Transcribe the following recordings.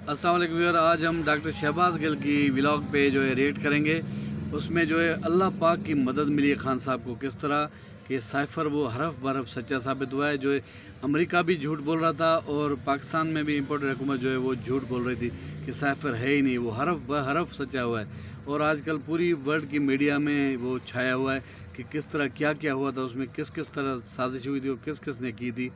अस्सलाम वालेकुम व्यूअर, आज हम डॉक्टर शहबाज गिल की व्लॉग पे जो है रेट करेंगे। उसमें जो है अल्लाह पाक की मदद मिली है खान साहब को, किस तरह कि साइफ़र वो हरफ बरफ सच्चा साबित हुआ है। जो है अमेरिका भी झूठ बोल रहा था और पाकिस्तान में भी इम्पोर्टेड हुकूमत जो है वो झूठ बोल रही थी कि साइफ़र है ही नहीं, वो हरफ ब हरफ सच्चा हुआ है। और आजकल पूरी वर्ल्ड की मीडिया में वो छाया हुआ है कि किस तरह क्या क्या हुआ था, उसमें किस किस तरह साजिश हुई थी और किस किस ने की थी।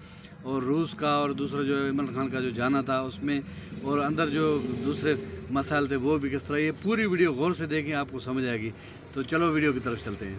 और रूस का और दूसरा जो है इमरान खान का जो जाना था उसमें, और अंदर जो दूसरे मसाइल थे वो भी किस तरह। ये पूरी वीडियो गौर से देखें, आपको समझ आएगी। तो चलो वीडियो की तरफ चलते हैं।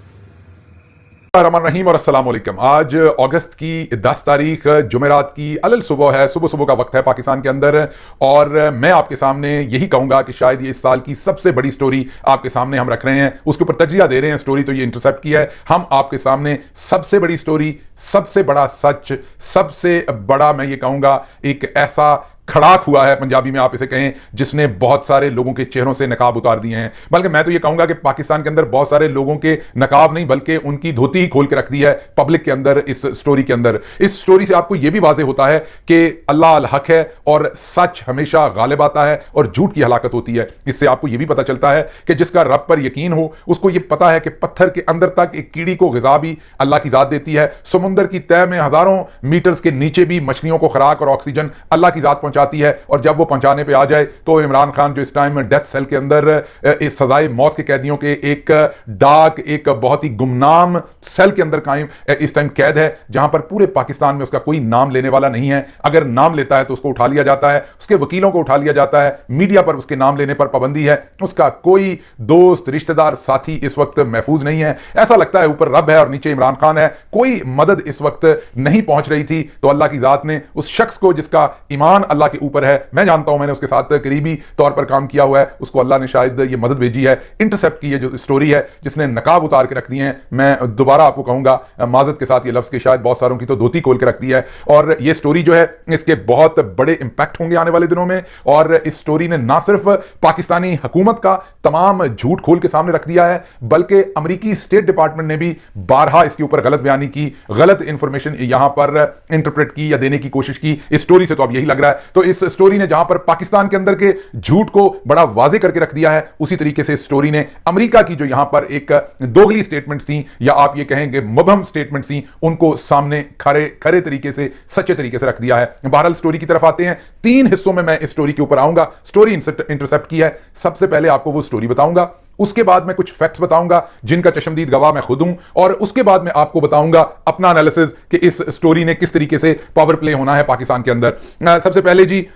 रहीम और अस्सलाम वालेकुम। आज अगस्त की 10 तारीख जुमेरात की अलल सुबह है, सुबह सुबह का वक्त है पाकिस्तान के अंदर। और मैं आपके सामने यही कहूंगा कि शायद ये इस साल की सबसे बड़ी स्टोरी आपके सामने हम रख रहे हैं, उसके ऊपर तजिया दे रहे हैं। स्टोरी तो ये इंटरसेप्ट की है, हम आपके सामने सबसे बड़ी स्टोरी, सबसे बड़ा सच, सबसे बड़ा मैं ये कहूंगा एक ऐसा खड़ाक हुआ है, पंजाबी में आप इसे कहें, जिसने बहुत सारे लोगों के चेहरों से नकाब उतार दिए हैं। बल्कि मैं तो ये कहूंगा कि पाकिस्तान के अंदर बहुत सारे लोगों के नकाब नहीं बल्कि उनकी धोती ही खोल के रख दी है पब्लिक के अंदर। इस स्टोरी के अंदर, इस स्टोरी से आपको यह भी वाज़ेह होता है कि अल्लाह अल हक है और सच हमेशा गालिब आता है और झूठ की हलाकत होती है। इससे आपको यह भी पता चलता है कि जिसका रब पर यकीन हो उसको यह पता है कि पत्थर के अंदर तक एक कीड़ी को ग़िज़ा भी अल्लाह की ज़ात देती है। समुंदर की तह में हज़ारों मीटर्स के नीचे भी मछलियों को खुराक और ऑक्सीजन अल्लाह की ज़ात पहुंचाती है। और जब वो पहुंचाने पे आ जाए तो इमरान खान जो इस टाइम डेथ सेल के अंदर इस सजाए मौत के कैदियों के एक डार्क, एक बहुत ही गुमनाम सेल के अंदर कायम इस टाइम कैद है, जहां पर पूरे पाकिस्तान में उसका कोई नाम लेने वाला नहीं है। अगर नाम लेता है तो उसको उठा लिया जाता है, उसके वकीलों को उठा लिया जाता है, मीडिया पर उसके नाम लेने पर पाबंदी है। उसका कोई दोस्त, रिश्तेदार, साथी इस वक्त महफूज नहीं है। ऐसा लगता है ऊपर रब है और नीचे इमरान खान है। कोई मदद इस वक्त नहीं पहुंच रही थी तो अल्लाह की जात ने उस शख्स को जिसका ईमान अल्लाह के ऊपर है, मैं जानता हूं, मैंने उसके साथ करीबी तौर पर काम किया हुआ है, उसको अल्लाह ने शायद ये मदद भेजी है। इंटरसेप्ट की ये जो स्टोरी है जिसने नकाब उतार के रख दिए हैं, मैं दोबारा आपको कहूंगा माजरत के साथ ये लफ्ज के शायद बहुत सारों की तो धोती खोल के रख दी है। और ये स्टोरी जो है इसके बहुत बड़े इंपैक्ट होंगे आने वाले दिनों में। और इस स्टोरी ने ना सिर्फ पाकिस्तानी हुकूमत का तमाम झूठ खोल के सामने रख दिया है, बल्कि अमेरिकी स्टेट डिपार्टमेंट ने भी बारहा इसके ऊपर गलत बयानी की, गलत इंफॉर्मेशन यहां पर इंटरप्रेट की या देने की कोशिश की। इस स्टोरी से तो अब यही लग रहा है। तो इस स्टोरी ने जहां पर पाकिस्तान के अंदर के झूठ को बड़ा वाजे करके रख दिया है, उसी तरीके से स्टोरी ने अमेरिका की जो यहां पर एक दोगली स्टेटमेंट्स थी या आप ये कहेंगे मुबहम स्टेटमेंट्स थी, उनको सामने खरे खरे तरीके से, सच्चे तरीके से रख दिया है। बहरहाल स्टोरी की तरफ आते हैं। 3 हिस्सों में मैं इस स्टोरी के ऊपर आऊंगा। स्टोरी इंटरसेप्ट की है। सबसे पहले आपको वो स्टोरी बताऊंगा, उसके बाद मैं कुछ फैक्ट्स बताऊंगा जिनका चशमदीद गवाह मैं खुद हूं, और उसके बाद मैं आपको बताऊंगा अपना एनालिसिस कि इस स्टोरी ने किस तरीके से पावर प्ले होना है पाकिस्तान के अंदर। सबसे पहले जी,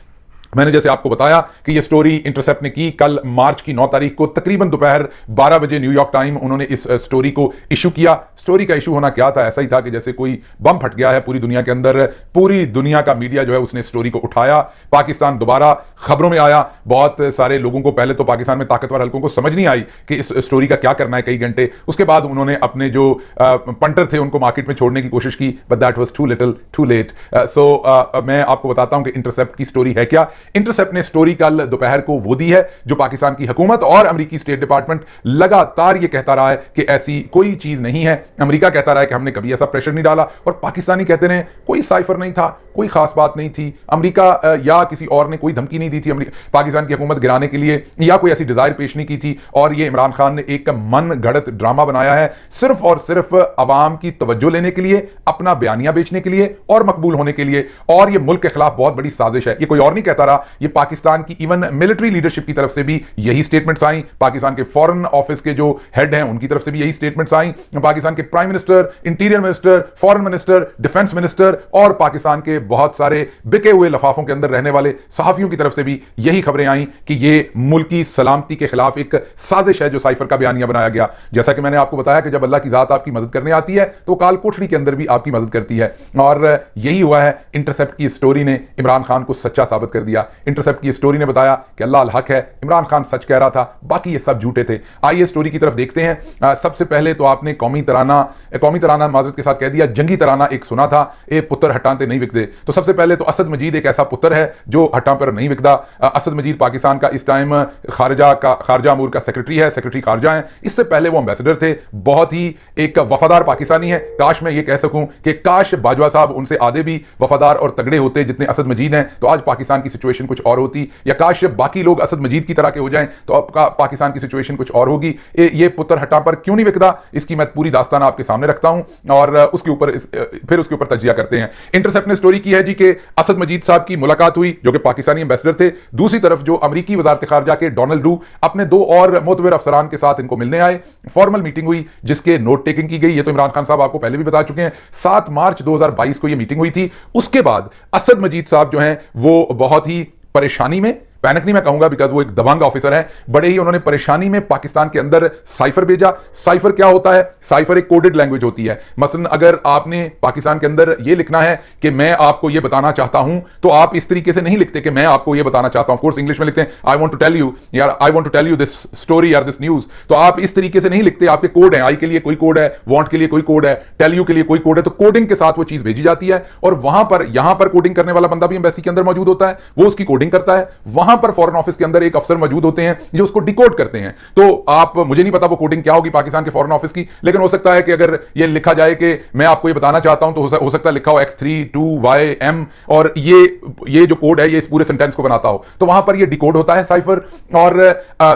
मैंने जैसे आपको बताया कि ये स्टोरी इंटरसेप्ट ने की कल मार्च की 9 तारीख को तकरीबन दोपहर 12 बजे न्यूयॉर्क टाइम उन्होंने इस स्टोरी को इशू किया। स्टोरी का इशू होना क्या था? ऐसा ही था कि जैसे कोई बम फट गया है पूरी दुनिया के अंदर, पूरी दुनिया का मीडिया जो है उसने स्टोरी को उठाया, पाकिस्तान दोबारा खबरों में आया। बहुत सारे लोगों को पहले तो पाकिस्तान में ताकतवर हल्कों को समझ नहीं आई कि इस स्टोरी का क्या करना है कई घंटे। उसके बाद उन्होंने अपने जो पंटर थे उनको मार्केट में छोड़ने की कोशिश की, but that was too little too late. So मैं आपको बताता हूं कि इंटरसेप्ट की स्टोरी है क्या। इंटरसेप्ट ने स्टोरी कल दोपहर को वो दी है जो पाकिस्तान की हुकूमत और अमेरिकी स्टेट डिपार्टमेंट लगातार ये कहता रहा है कि ऐसी कोई चीज नहीं है। अमेरिका कहता रहा है कि हमने कभी ऐसा प्रेशर नहीं डाला, और पाकिस्तानी कहते रहे कोई साइफर नहीं था, कोई खास बात नहीं थी। अमेरिका या किसी और ने कोई धमकी नहीं दी थी पाकिस्तान की हुकूमत गिराने के लिए, या कोई ऐसी डिजायर पेश नहीं की थी। और ये इमरान खान ने एक मन गढ़ंत ड्रामा बनाया है सिर्फ और सिर्फ अवाम की तवज्जो लेने के लिए, अपना बयानिया बेचने के लिए और मकबूल होने के लिए। और ये मुल्क के खिलाफ बहुत बड़ी साजिश है। ये कोई और नहीं कहता रहा, ये पाकिस्तान की इवन मिलिट्री लीडरशिप की तरफ से भी यही स्टेटमेंट्स आई, पाकिस्तान के फॉरेन ऑफिस के जो हेड हैं उनकी तरफ से भी यही स्टेटमेंट्स आई, पाकिस्तान के prime minister, interior minister, foreign minister, defence minister और पाकिस्तान के बहुत सारे बिके हुए लफाफों के अंदर रहने वाले सहाफियों की तरफ से भी यही खबरें आई कि ये मुल्की सलामती के खिलाफ एक साजिश है जो साइफर का बयानिया बनाया गया। जैसा कि मैंने आपको बताया कि जब अल्लाह की जात आपकी मदद करने आती है तो काल कोठरी के अंदर भी आपकी मदद करती है, और यही हुआ है। इंटरसेप्ट की स्टोरी ने इमरान खान को सच्चा साबित कर दिया। इंटरसेप्ट की स्टोरी ने बताया कि अल्लाह अल हक है, इमरान खान सच कह रहा था, बाकी ये सब झूठे थे। आइए स्टोरी की तरफ देखते हैं। सबसे पहले तो आपने कौमी तराना माजरत के साथ कह दिया, जंगी तराना एक सुना था, ए पुत्र हटाते नहीं विकते। तो सबसे पहले तो असद मजीद एक ऐसा पुत्र है जो हटा पर नहीं विकता। असद मजीद पाकिस्तान का इस टाइम खारजा अमूर का सेक्रेटरी है, सेक्रेटरी खारजा है। इससे पहले वो एम्बेसडर थे। बहुत ही एक वफादार पाकिस्तानी है। काश मैं ये कह सकूं कि काश बाजवा साहब उनसे आधे भी वफादार और तगड़े होते जितने असद मजीद हैं, तो आज पाकिस्तान की सिचुएशन सिचुएशन कुछ और होती, या काश बाकी लोग असद मजीद की तरह के हो जाएं तो आपका पाकिस्तान की सिचुएशन कुछ और होगी। ये पुत्र हटा पर क्यों नहीं विकदा, इसकी मैं पूरी दास्तान आपके सामने रखता हूं और उसके ऊपर तजिया करते हैं। इंटरसेप्ट ने स्टोरी की है जी कि असद मजीद साहब की मुलाकात हुई जो कि पाकिस्तानी एम्बेसडर थे। दूसरी तरफ जो अमरीकी वजारत खारजा के डोनाल्ड लू अपने 2 और मोतबर अफसरान के साथ इनको मिलने आए। फॉर्मल मीटिंग हुई जिसके नोट टेकिंग की गई। ये तो इमरान खान साहब आपको पहले भी बता चुके हैं। 7 मार्च 2022 को ये मीटिंग हुई थी। उसके बाद असद मजीद साहब जो हैं वो बहुत ही परेशानी में, पैनिक नहीं मैं कहूंगा बिकॉज वो एक दबंग ऑफिसर है, बड़े ही उन्होंने परेशानी में पाकिस्तान के अंदर साइफर भेजा। साइफर क्या होता है? साइफर एक कोडेड लैंग्वेज होती है। मसलन अगर आपने पाकिस्तान के अंदर यह लिखना है कि मैं आपको यह बताना चाहता हूं, तो आप इस तरीके से नहीं लिखते कि मैं आपको यह बताना चाहता हूं। ऑफ कोर्स इंग्लिश में लिखते हैं I want to tell you, यार I want to tell you this story और दिस न्यूज, तो आप इस तरीके से नहीं लिखते। आपके कोड है, आई के लिए कोई कोड है, वांट के लिए कोई कोड है, टेल यू के लिए कोई कोड है, तो कोडिंग के साथ वो चीज भेजी जाती है और यहां पर कोडिंग करने वाला बंदा भी एम्बेसी के अंदर मौजूद होता है, वो उसकी कोडिंग करता है। वहां पर फॉरेन ऑफिस के अंदर एक अफसर मौजूद होते हैं जो उसको डिकोड करते हैं। तो आप, मुझे नहीं पता वो कोडिंग क्या होगी पाकिस्तान के फॉरेन ऑफिस की, लेकिन हो सकता है कि अगर ये लिखा जाए कि मैं आपको ये बताना चाहता हूं, तो हो सकता है लिखा हो X32YM और ये जो कोड है ये इस पूरे सेंटेंस को बनाता हो, तो वहां पर ये डिकोड होता है साइफर। और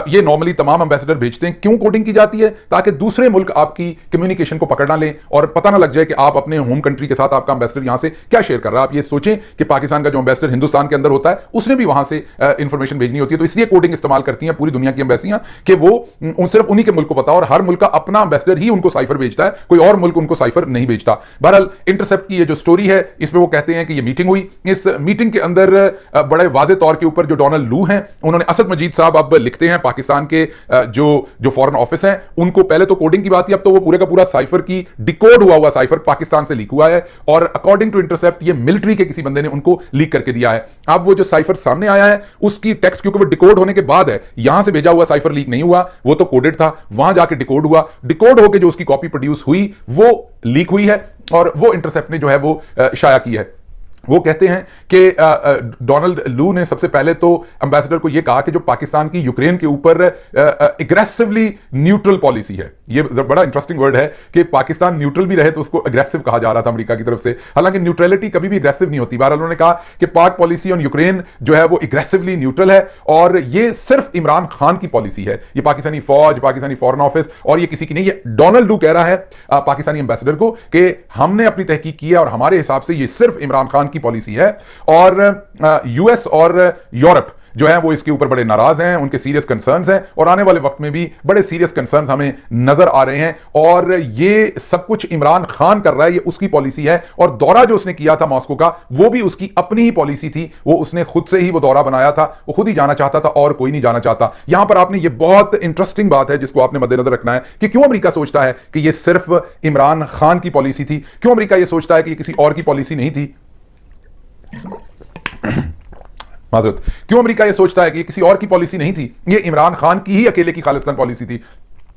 ये नॉर्मली तमाम एम्बेसडर भेजते हैं। क्यों कोडिंग की जाती है? ताकि दूसरे मुल्क आपकी कम्युनिकेशन को पकड़ ना लें और पता ना लग जाए कि आप अपने होम कंट्री के साथ आपका एम्बेसडर यहां से क्या शेयर कर रहा है। आप ये सोचें कि पाकिस्तान का जो एम्बेसडर हिंदुस्तान के अंदर होता है उसने भी वहां से इंफॉर्मेशन भेजनी होती है, तो इसलिए कोडिंग इस्तेमाल करती हैं पूरी दुनिया की एम्बेसियां कि वो सिर्फ उन्हीं के मुल्क को पता, और हर मुल्क का अपना एम्बेसडर ही उनको साइफर भेजता है, कोई और मुल्क उनको साइफर नहीं भेजता। बहरहाल इंटरसेप्ट की ये जो स्टोरी है इसमें वो कहते हैं कि ये मीटिंग हुई। इस मीटिंग के अंदर बड़े वाजे तौर के ऊपर जो डोनाल्ड लू हैं उन्होंने, असद मजीद साहब अब लिखते हैं पाकिस्तान के जो फॉरेन ऑफिस हैं उनको, पहले तो कोडिंग की बात थी, अब तो वो पूरे का पूरा साइफर की डिकोड हुआ साइफर पाकिस्तान से लीक हुआ है और अकॉर्डिंग टू इंटरसेप्ट ये मिलिट्री के किसी बंदे ने उनको लीक करके दिया है। अब वो जो साइफर सामने आया है उसकी टेक्स्ट, क्योंकि वो डिकोड होने के बाद है, यहां से भेजा हुआ साइफर लीक नहीं हुआ, वो तो कोडेड था, वहां जाके डिकोड हुआ, डिकोड होकर जो उसकी कॉपी प्रोड्यूस हुई वो लीक हुई है और वो इंटरसेप्ट ने जो है वो शाया की है। वो कहते हैं कि डोनाल्ड लू ने सबसे पहले तो एम्बेसडर को यह कहा कि जो पाकिस्तान की यूक्रेन के ऊपर एग्रेसिवली न्यूट्रल पॉलिसी है, ये बड़ा इंटरेस्टिंग वर्ड है कि पाकिस्तान न्यूट्रल भी रहे तो उसको अग्रेसिव कहा जा रहा था अमेरिका की तरफ से, हालांकि न्यूट्रलिटी कभी भी अग्रेसिव नहीं होती। बहरहाल उन्होंने कहा कि पाक पॉलिसी ऑन यूक्रेन जो है वो एग्रेसिवली न्यूट्रल है और ये सिर्फ इमरान खान की पॉलिसी है, ये पाकिस्तानी फौज, पाकिस्तानी फॉरेन ऑफिस और ये किसी की नहीं। ये डोनाल्ड लू कह रहा है पाकिस्तानी एम्बेसडर को कि हमने अपनी तहकीक की है और हमारे हिसाब से ये सिर्फ इमरान खान की पॉलिसी है। और यूएस और यूरोप जो है वो इसके ऊपर बड़े नाराज हैं, उनके सीरियस कंसर्न्स हैं और आने वाले वक्त में भी बड़े सीरियस कंसर्न्स हमें नजर आ रहे हैं। और ये सब कुछ इमरान खान कर रहा है, ये उसकी पॉलिसी है और दौरा जो उसने किया था मॉस्को का वो भी उसकी अपनी ही पॉलिसी थी, वो उसने खुद से ही वो दौरा बनाया था, वो खुद ही जाना चाहता था और कोई नहीं जाना चाहता। यहां पर आपने ये बहुत इंटरेस्टिंग बात है जिसको आपने मद्देनजर रखना है कि क्यों अमेरिका सोचता है कि ये सिर्फ इमरान खान की पॉलिसी थी, क्यों अमेरिका ये सोचता है कि ये किसी और की पॉलिसी नहीं थी। माजरत, क्यों अमेरिका ये सोचता है कि ये किसी और की पॉलिसी नहीं थी, ये इमरान खान की ही अकेले की खालिस्तान पॉलिसी थी।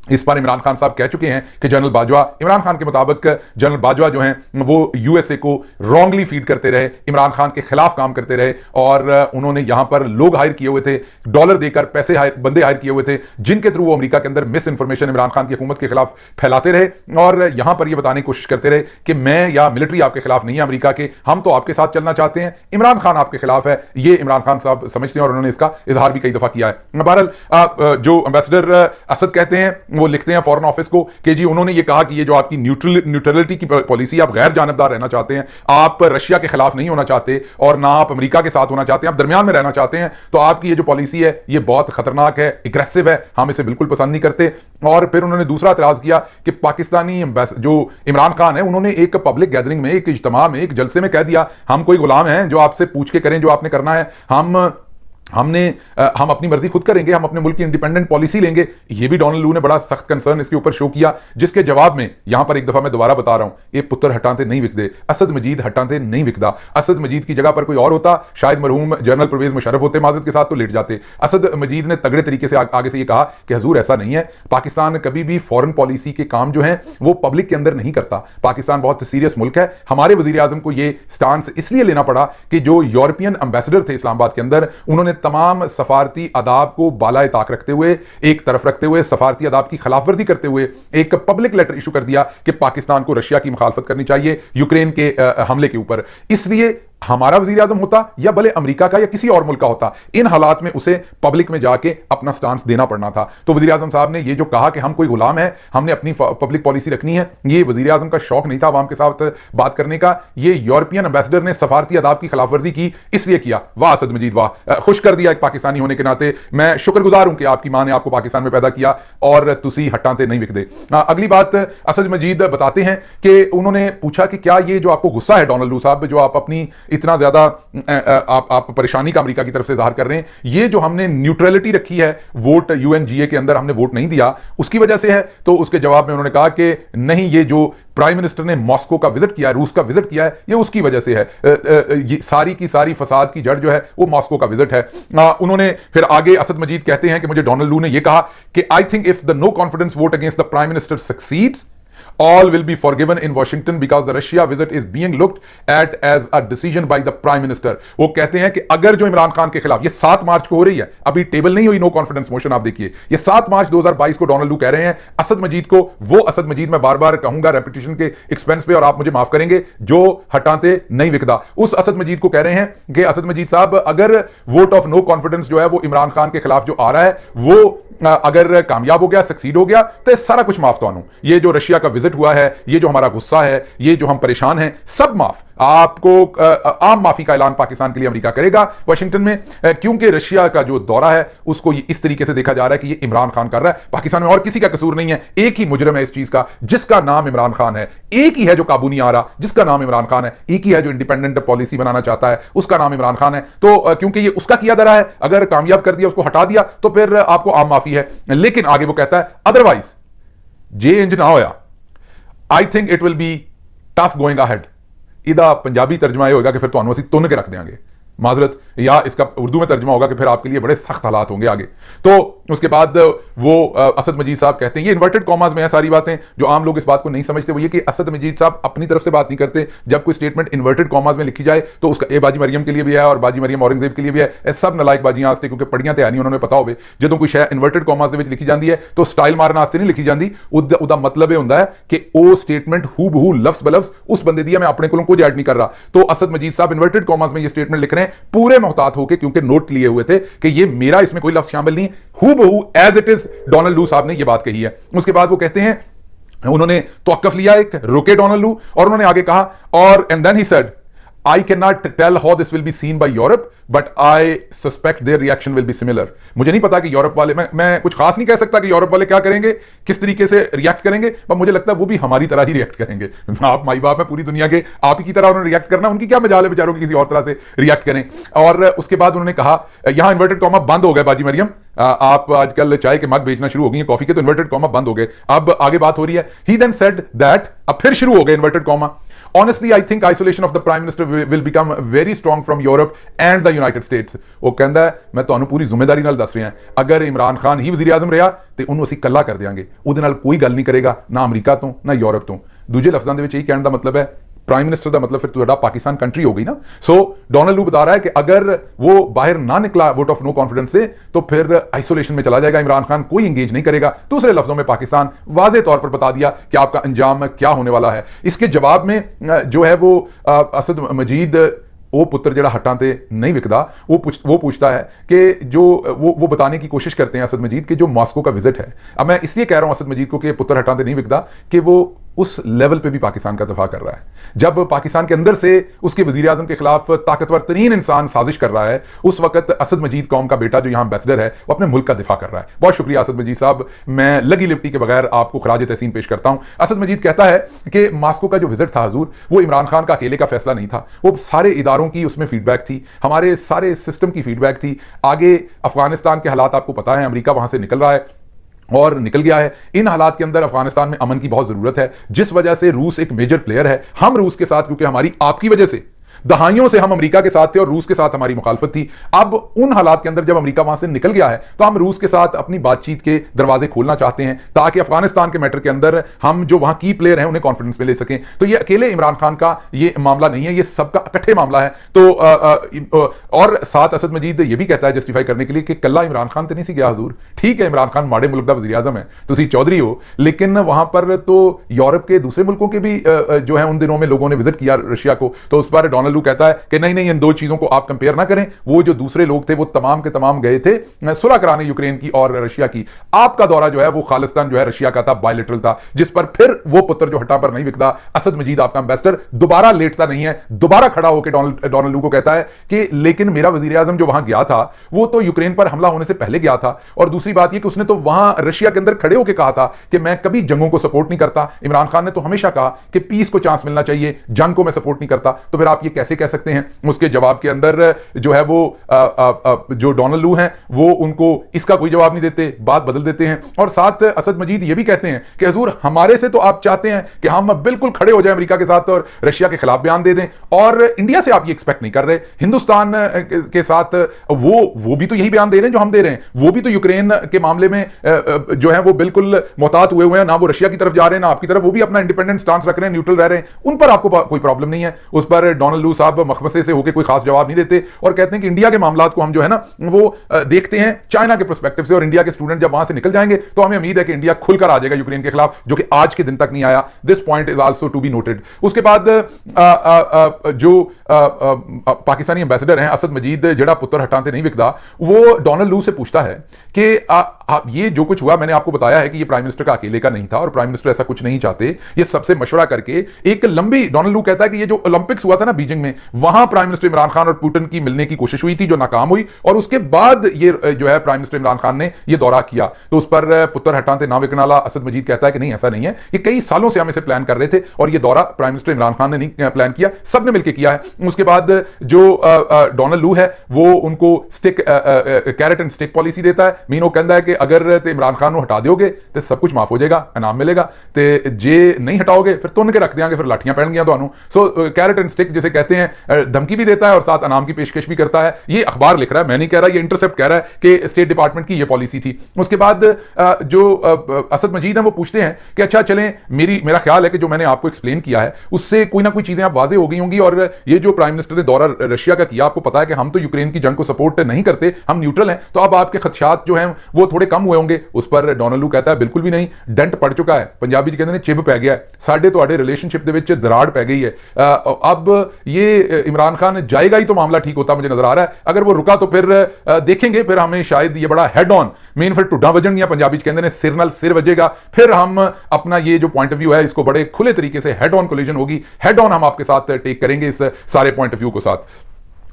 इस पर इमरान खान साहब कह चुके हैं कि जनरल बाजवा, इमरान खान के मुताबिक जनरल बाजवा जो हैं वो यूएसए को रॉन्गली फीड करते रहे, इमरान खान के खिलाफ काम करते रहे और उन्होंने यहां पर लोग हायर किए हुए थे, डॉलर देकर बंदे हायर किए हुए थे जिनके थ्रू वो अमेरिका के अंदर मिस इंफॉर्मेशन इमरान खान की हुकूमत के खिलाफ फैलाते रहे और यहां पर ये बताने की कोशिश करते रहे कि मैं या मिलिट्री आपके खिलाफ नहीं है अमेरिका के, हम तो आपके साथ चलना चाहते हैं, इमरान खान आपके खिलाफ है। ये इमरान खान साहब समझते हैं और उन्होंने इसका इजहार भी कई दफा किया है। बहरहाल जो एम्बेसडर असद कहते हैं वो लिखते हैं फॉरेन ऑफिस को कि जी उन्होंने ये कहा कि ये जो आपकी न्यूट्रलिटी की पॉलिसी, आप गैर जानबदार रहना चाहते हैं, आप रशिया के खिलाफ नहीं होना चाहते और ना आप अमेरिका के साथ होना चाहते हैं, आप दरमियान में रहना चाहते हैं, तो आपकी ये जो पॉलिसी है ये बहुत खतरनाक है, एग्रेसिव है, हम इसे बिल्कुल पसंद नहीं करते। और फिर उन्होंने दूसरा एतराज किया कि पाकिस्तानी जो इमरान खान है उन्होंने एक पब्लिक गैदरिंग में, एक इज्तिमा में, एक जलसे में कह दिया हम कोई गुलाम हैं जो आपसे पूछ के करें जो आपने करना है, हम अपनी मर्जी खुद करेंगे, हम अपने मुल्क की इंडिपेंडेंट पॉलिसी लेंगे। ये भी डोनाल्ड लू ने बड़ा सख्त कंसर्न इसके ऊपर शो किया, जिसके जवाब में यहां पर एक दफा मैं दोबारा बता रहा हूं, ये पुत्र हटाते नहीं विकदे, असद मजीद हटाते नहीं विकदा। असद मजीद की जगह पर कोई और होता, शायद मरहूम जनरल परवेज मुशर्रफ होते माजद के साथ, तो लेट जाते। असद मजीद ने तगड़े तरीके से आगे से ये कहा कि हजूर ऐसा नहीं है, पाकिस्तान कभी भी फॉरेन पॉलिसी के काम जो है वो पब्लिक के अंदर नहीं करता, पाकिस्तान बहुत सीरियस मुल्क है। हमारे वजीर आजम को ये स्टांस इसलिए लेना पड़ा कि जो यूरोपियन एम्बेसडर थे इस्लामाबाद के अंदर, उन्होंने तमाम सफारती आदाब को बालाए ताक रखते हुए, एक तरफ रखते हुए, सफारती आदाब की खिलाफवर्जी करते हुए एक पब्लिक लेटर इशू कर दिया कि पाकिस्तान को रशिया की मुखालफत करनी चाहिए यूक्रेन के हमले के ऊपर। इसलिए हमारा वजीर आजम होता या भले अमेरिका का या किसी और मुल्क का होता, इन हालात में उसे पब्लिक में जाके अपना स्टांस देना पड़ना था। तो वजीर आजम साहब ने ये जो कहा कि हम कोई गुलाम है, हमने अपनी पब्लिक पॉलिसी रखनी है, ये वजीर आजम का शौक नहीं था अवाम के साथ बात करने का। ये यूरोपियन एम्बेसडर ने सफारती आदाब की खिलाफवर्जी की, इसलिए किया। वाह असद मजीद वाह, खुश कर दिया एक पाकिस्तानी होने के नाते। मैं शुक्रगुजार हूं कि आपकी मां ने आपको पाकिस्तान में पैदा किया और तुसी हटाते नहीं विकदे। अगली बात असद मजीद बताते हैं कि उन्होंने पूछा कि क्या ये जो आपको गुस्सा है डोनाल्ड लू साहब, जो आप अपनी इतना ज्यादा आप परेशानी का अमेरिका की तरफ से इजहार कर रहे हैं, ये जो हमने न्यूट्रलिटी रखी है, वोट यूएनजीए के अंदर हमने वोट नहीं दिया, उसकी वजह से है? तो उसके जवाब में उन्होंने कहा कि नहीं, ये जो प्राइम मिनिस्टर ने मॉस्को का विजिट किया है, रूस का विजिट किया है, ये उसकी वजह से है। ये सारी की सारी फसाद की जड़ जो है वो मॉस्को का विजिट है। उन्होंने फिर आगे असद मजीद कहते हैं कि मुझे डोनाल्ड लू ने यह कहा कि I think if the no confidence vote against the prime minister succeeds, all will be forgiven in Washington because the Russia visit is being looked at as a decision by the Prime Minister। वो कहते हैं कि अगर जो इमरान खान के खिलाफ, ये 7 मार्च को हो रही है, अभी टेबल नहीं हुई नो कॉन्फिडेंस मोशन, आप देखिए ये 7 मार्च 2022 को डोनाल्ड लू कह रहे हैं असद मजीद को, वो असद मजीद मैं बार बार कहूंगा रेपिटेशन के एक्सपेंस पे और आप मुझे माफ करेंगे, जो हटाते नहीं विकदा, उस असद मजीद को कह रहे हैं कि असद मजीद साहब, अगर वोट ऑफ नो कॉन्फिडेंस जो है वो इमरान खान के खिलाफ जो आ रहा है, वो अगर कामयाब हो गया, सक्सीड हो गया, तो सारा कुछ माफ। तो ये जो रशिया का विजिट हुआ है, ये जो हमारा गुस्सा है, ये जो हम परेशान हैं, सब माफ। आपको आम माफी का ऐलान पाकिस्तान के लिए अमेरिका करेगा वाशिंगटन में, क्योंकि रशिया का जो दौरा है उसको ये इस तरीके से देखा जा रहा है कि ये इमरान खान कर रहा है। पाकिस्तान में और किसी का कसूर नहीं है, एक ही मुजरिम है इस चीज का, जिसका नाम इमरान खान है। एक ही है जो काबू नहीं आ रहा, जिसका नाम इमरान खान है। एक ही है जो इंडिपेंडेंट पॉलिसी बनाना चाहता है, उसका नाम इमरान खान है। तो क्योंकि ये उसका किया जा रहा है, अगर कामयाब कर दिया, उसको हटा दिया, तो फिर आपको आम माफी है। लेकिन आगे वो कहता है अदरवाइज जे इंज ना होया, I think it will be tough going ahead. इदा पंजाबी तर्जमा यह होगा कि फिर तुहानू असीं तुन के रख देंगे, माजरत, या इसका उर्दू में तर्जमा होगा कि फिर आपके लिए बड़े सख्त हालात होंगे आगे। तो उसके बाद वो असद मजीद साहब कहते हैं, ये इन्वर्टेड कॉमास में है सारी बातें, जो आम लोग इस बात को नहीं समझते, वो ये कि असद मजीद साहब अपनी तरफ से बात नहीं करते। जब कोई स्टेटमेंट इन्वर्टेड कॉमास में लिखी जाए तो उसका ए बाजी मरियम के लिए भी है और बाजी मरियम औरंगजेब के लिए भी है, सब नलायक बाजियां आस्ते, क्योंकि पढ़ियां तो है नहीं, उन्होंने पता होवे जो कोई शय इन्वर्टेड कॉमास में लिखी जाती है तो स्टाइल मारना आस्ते नहीं लिखी जाती, उदा मतलब यह होता है कि वो स्टेटमेंट हू बहू लफ्ज बलफ्ज उस बंदे दी है, मैं अपने को कुछ ऐड नहीं कर रहा। तो असद मजीद साहब इन्वर्टेड कॉमास में ये स्टेटमेंट लिख रहे हैं पूरे मोहतात होकर, क्योंकि नोट लिए हुए थे कि ये मेरा, इसमें कोई लफ्ज शामिल नहीं, हू बहू एज इट इज डोनाल्ड लू साहब ने ये बात कही है। उसके बाद वो कहते हैं, उन्होंने तवक्कुफ लिया एक, रुके डोनाल्ड लू, और उन्होंने आगे कहा, और and then he said I cannot tell how this will be seen by Europe, but I suspect their reaction will be similar। मुझे नहीं पता कि यूरोप वाले, मैं कुछ खास नहीं कह सकता कि यूरोप वाले क्या करेंगे, किस तरीके से रिएक्ट करेंगे, पर मुझे लगता है वो भी हमारी तरह ही रिएक्ट करेंगे। आप माई बाप हैं पूरी दुनिया के, आप ही की तरह उन्होंने रिएक्ट करना, उनकी क्या मजाल है बेचारों की किसी और तरह से रिएक्ट करें। और उसके बाद उन्होंने कहा, यहां इन्वर्टेड कॉमा बंद हो गए बाजी मरियम, आप आजकल चाय के मग बेचना शुरू हो गई है, कॉफी के, तो इन्वर्टेड कॉमा बंद हो गए, अब आगे बात हो रही है। ही देन सेड दैट, अब फिर शुरू हो गए inverted comma, honestly I think isolation of the prime minister will become very strong from Europe and the United States। वो कहता है, मैं तो पूरी जिम्मेदारी नाल दस रहा हैं, अगर इमरान खान ही वजीर आजम रहा तो उन्होंने असीं कल्ला कर देंगे, उहदे नाल कोई गल नहीं करेगा, ना अमरीका तो ना यूरोप तो। दूजे लफ्जां दे विच यही कहने का मतलब है, प्राइम मिनिस्टर का मतलब फिर तुहाडा पाकिस्तान कंट्री हो गई ना। सो डोनाल्ड लू बता रहा है कि अगर वो बाहर ना निकला वोट ऑफ नो कॉन्फिडेंस से, तो फिर आइसोलेशन में चला जाएगा, इमरान खान कोई एंगेज नहीं करेगा। दूसरे लफ्जों में पाकिस्तान वाजे तौर पर बता दिया कि आपका अंजाम क्या होने वाला है। इसके जवाब में जो है वो असद मजीद, वो पुत्र जड़ा हटाते नहीं विकदा, वो पूछता है कि जो वो बताने की कोशिश करते हैं असद मजीद के जो मॉस्को का विजिट है। अब मैं इसलिए कह रहा हूं असद मजीद को कि पुत्र हटाते नहीं विकदा कि वो उस लेवल पे भी पाकिस्तान का दफा कर रहा है। जब पाकिस्तान के अंदर से उसके वजीर आजम के खिलाफ ताकतवर तरीन इंसान साजिश कर रहा है, उस वक्त असद मजीद कौम का बेटा जो यहां एम्बेसडर है, वो अपने मुल्क का दिफा कर रहा है। बहुत शुक्रिया असद मजीद साहब, मैं लगी लिपटी के बगैर आपको खराज तहसीन पेश करता हूं। असद मजीद कहता है कि मॉस्को का जो विजिट था हजूर, वो इमरान खान का अकेले का फैसला नहीं था, वो सारे इदारों की उसमें फीडबैक थी, हमारे सारे सिस्टम की फीडबैक थी। आगे अफगानिस्तान के हालात आपको पता है, अमेरिका वहां से निकल रहा है और निकल गया है। इन हालात के अंदर अफगानिस्तान में अमन की बहुत जरूरत है, जिस वजह से रूस एक मेजर प्लेयर है। हम रूस के साथ, क्योंकि हमारी आपकी वजह से दहाइयों से हम अमेरिका के साथ थे और रूस के साथ हमारी मुखालफत थी। अब उन हालात के अंदर जब अमेरिका वहां से निकल गया है, तो हम रूस के साथ अपनी बातचीत के दरवाजे खोलना चाहते हैं, ताकि अफगानिस्तान के मैटर के अंदर हम जो वहां की प्लेयर हैं उन्हें कॉन्फिडेंस में ले सकें। तो ये अकेले इमरान खान का ये मामला नहीं है, ये सबका इकट्ठे मामला है। तो और साथ असद मजीद ये भी कहता है जस्टिफाई करने के लिए कि कल्ला इमरान खान तो नहीं सी गया हजूर, ठीक है इमरान खान माड़े मुल्क का वज़ीर आज़म है, तुसी चौधरी हो, लेकिन वहां पर तो यूरोप के दूसरे मुल्कों के भी जो है उन दिनों में लोगों ने विजिट किया रशिया को, तो उस पर डोनाल्ड डोनाल्ड लू कहता है कि नहीं नहीं, इन दो चीजों को आप कंपेयर ना करें। वो जो दूसरे लोग थे वो तमाम के तमाम गए थे सुलह कराने यूक्रेन की और रशिया की। आपका दौरा जो है वो खालिस्तान जो है रशिया का था, बायलेटरल था, जिस पर फिर वो पुत्र जो हटा पर नहीं विकता, असद मजीद आपका एम्बेसडर दोबारा लेटता नहीं है, दोबारा खड़ा होकर डोनाल्ड लू को कहता है कि लेकिन मेरा वजीर आजम जो वहां गया था वो तो यूक्रेन पर हमला होने से पहले गया था, और दूसरी बात यह कि उसने तो वहां रशिया के अंदर खड़े होकर कहा था कि मैं कभी जंगों को सपोर्ट नहीं करता। इमरान खान ने तो हमेशा कहा कि पीस को चांस मिलना चाहिए, जंग को मैं सपोर्ट नहीं करता। तो फिर आप ये कैसे कह सकते हैं? उसके जवाब के अंदर जो है वो जो डोनाल्ड लू हैं वो उनको इसका कोई जवाब नहीं देते, बात बदल देते हैं। और साथ असद मजीद ये भी कहते हैं कि हुजूर हमारे से तो आप चाहते हैं कि हम बिल्कुल खड़े हो जाए अमेरिका के साथ और रशिया के खिलाफ बयान दे दें, और इंडिया से आप ये एक्सपेक्ट नहीं कर रहे। हिंदुस्तान के साथ वो भी तो यही बयान दे रहे हैं जो हम दे रहे हैं। वो भी तो यूक्रेन के मामले में जो है वो बिल्कुल मोहतात हुए हैं, ना वो रशिया की तरफ जा रहे हैं ना आपकी तरफ, वो भी अपना इंडिपेंडेंट स्टांस रख रहे हैं, न्यूट्रल रह रहे हैं। उन पर आपको कोई प्रॉब्लम नहीं है। उस पर डोनाल्ड लू साहब मखमसे से होकर कोई खास जवाब नहीं देते और कहते हैं कि इंडिया के मामलात को हम जो है ना वो देखते हैं चाइना के पर्सपेक्टिव से, और इंडिया के स्टूडेंट जब वहां से निकल जाएंगे तो हमें उम्मीद है कि इंडिया खुलकर आ जाएगा यूक्रेन के खिलाफ, जो कि आज के दिन तक नहीं आया। This point is also to be noted. उसके बाद जो पाकिस्तानी एम्बेसडर हैं असद मजीद, जड़ा पुत्र हटाते नहीं विकदा, वो डोनाल्ड लू से पूछता है कि ये जो कुछ हुआ, मैंने आपको बताया है कि ये प्राइम मिनिस्टर का अकेले का नहीं था और प्राइम मिनिस्टर ऐसा कुछ नहीं चाहते, ये सबसे मशवरा करके एक लंबी, डोनाल्ड लू कहता है कि ये जो ओलंपिक्स हुआ था ना बीजिंग में, वहां प्राइम मिनिस्टर इमरान खान और पुतिन की मिलने की कोशिश हुई थी जो नाकाम हुई, और उसके बाद ये जो है प्राइम मिनिस्टर इमरान खान ने ये दौरा किया। तो उस पर पुत्र हटाते ना विकनाला असद मजीद कहता है कि नहीं ऐसा नहीं है, ये कई सालों से हम इसे प्लान कर रहे थे और ये दौरा प्राइम मिनिस्टर इमरान खान ने नहीं प्लान किया, सबने मिलकर किया है। उसके बाद जो डोनाल्ड लू है वो उनको stick carrot and stick policy देता है। मीनो कहता है कि अगर ते इमरान खान को हटा दोगे तो सब कुछ माफ हो जाएगा, इनाम मिलेगा, ते जे नहीं हटाओगे फिर तुन के रख देंगे, फिर लाठियां पहन गया तो। सो कैरेट एंड स्टिक जिसे कहते हैं, धमकी भी देता है और साथ इनाम की पेशकश भी करता है। ये अखबार लिख रहा है, मैं नहीं कह रहा, ये इंटरसेप्ट कह रहा है कि स्टेट डिपार्टमेंट की ये पॉलिसी थी। उसके बाद जो असद मजीद हैं वो पूछते हैं कि अच्छा चलें, मेरा ख्याल है कि जो मैंने आपको एक्सप्लेन किया है उससे कोई ना कोई चीजें आप वाजे हो गई होंगी, और ये जो प्राइम मिनिस्टर ने दौरा रशिया का किया, आपको पता है कि हम तो यूक्रेन की जंग को सपोर्ट नहीं करते, हम न्यूट्रल हैं, तो अब आपके खदशात जो हैं वो थोड़े कम हुए होंगे। उस पर डोनाल्ड लू कहता है बिल्कुल भी नहीं, डेंट पड़ चुका है, पंजाबी जी कहते हैं चिब पै गया है, साढ़े तो रिलेशनशिप के विच दराड़ पै गई है। अब ये इमरान खान जाएगा ही तो मामला ठीक होता मुझे नजर आ रहा है, अगर वो रुका तो फिर देखेंगे, फिर हमें शायद ये बड़ा हेड ऑन मेन फिर टुड्डा वजन, पंजाबी कहते हैं सिर नाल सिर वजेगा, फिर हम अपना ये जो पॉइंट ऑफ व्यू है इसको बड़े खुले तरीके से हेड ऑन कोलिजन होगी, हेड ऑन हम आपके साथ टेक करेंगे इस सारे पॉइंट ऑफ व्यू को साथ।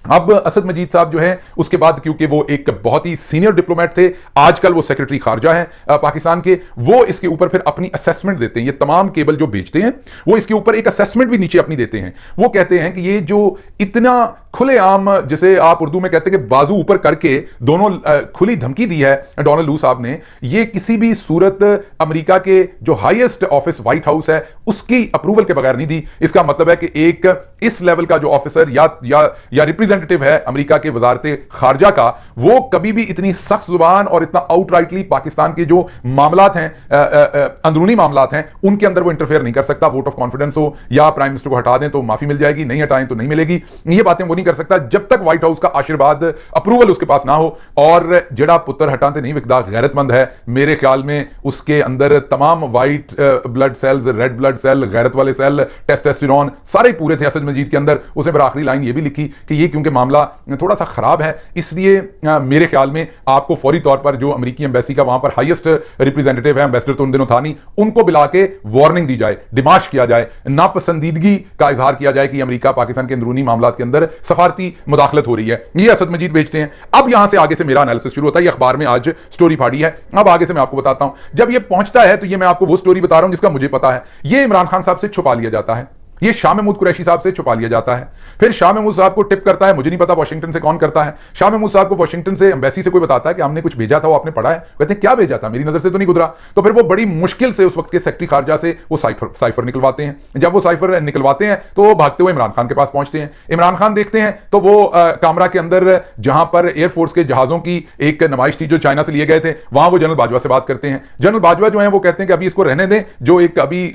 अब असद मजीद साहब जो हैं उसके बाद, क्योंकि वो एक बहुत ही सीनियर डिप्लोमेट थे, आजकल वो सेक्रेटरी खारजा हैं पाकिस्तान के, वो इसके ऊपर फिर अपनी असेसमेंट देते हैं। ये तमाम केबल जो बेचते हैं वो इसके ऊपर एक असेसमेंट भी नीचे अपनी देते हैं। वो कहते हैं कि ये जो इतना खुलेआम, जिसे आप उर्दू में कहते हैं कि बाजू ऊपर करके दोनों खुली धमकी दी है डोनाल्ड लू साहब ने, ये किसी भी सूरत अमेरिका के जो हाईएस्ट ऑफिस व्हाइट हाउस है उसकी अप्रूवल के बगैर नहीं दी। इसका मतलब है कि एक इस लेवल का जो ऑफिसर या रिप्रेजेंटेटिव है अमेरिका के वजारत खारजा का, वो कभी भी इतनी सख्त जुबान और इतना आउटराइटली पाकिस्तान के जो मामलात हैं, अंदरूनी मामलात हैं, उनके अंदर वो इंटरफेयर नहीं कर सकता। वोट ऑफ कॉन्फिडेंस हो या प्राइम मिनिस्टर को हटा दें तो माफी मिल जाएगी, नहीं हटाएं तो नहीं मिलेगी, ये बातें वो नहीं कर सकता जब तक व्हाइट हाउस का आशीर्वाद, अप्रूवल उसके पास ना हो। और जड़ा पुत्र हटाते नहीं विकदा गैरतमंद है, मेरे ख्याल में उसके अंदर तमाम white blood cells, red blood cell, गैरत वाले सेल, टेस्टोस्टेरोन सारे पूरे थे असद मजीद के अंदर। उसने फिर आखिरी लाइन ये भी लिखी कि ये क्योंकि मामला थोड़ा सा खराब है, इसलिए मेरे ख्याल में आपको फौरी तौर पर जो अमेरिकी एम्बेसी का वहां पर हाईएस्ट रिप्रेजेंटेटिव है, एम्बेसडर तो उन दिनों था नहीं, उनको बुला के वार्निंग दी जाए, डिमाश किया जाए, नापसंदीदगी का इजहार किया जाए कि अमेरिका पाकिस्तान के अंदरूनी मामलात के अंदर सफारती मुदाखलत हो रही है। ये असद मजीद भेजते हैं। अब यहां से आगे से मेरा एनालिसिस शुरू होता है। ये अखबार में आज स्टोरी फाड़ी है, अब आगे से मैं आपको बताता हूं। जब ये पहुंचता है तो ये मैं आपको वो स्टोरी बता रहा हूं जिसका मुझे पता है। ये इमरान खान साहब से छुपा लिया जाता है, ये शाह महमूद कुरैशी साहब से छुपा लिया जाता है। फिर शाह महमूद साहब को टिप करता है, मुझे नहीं पता वाशिंगटन से कौन करता है, शाह महमूद साहब को वाशिंगटन से एम्बेसी से कोई बताता है कि हमने कुछ भेजा था, वो आपने पढ़ा है? कहते हैं क्या भेजा था, मेरी नजर से तो नहीं गुजरा। तो फिर वो बड़ी मुश्किल से उस वक्त के सेक्रेटरी खारजा से वो साइफर निकलवाते हैं। जब वो साइफर निकलवाते हैं तो वो भागते हुए इमरान खान के पास पहुंचते हैं। इमरान खान देखते हैं तो वो कामरा के अंदर जहां पर एयरफोर्स के जहाजों की एक नुमाइश थी जो चाइना से लिए गए थे, वहां वो जनरल बाजवा से बात करते हैं। जनरल बाजवा जो है वो कहते हैं कि अभी इसको रहने दें, जो एक अभी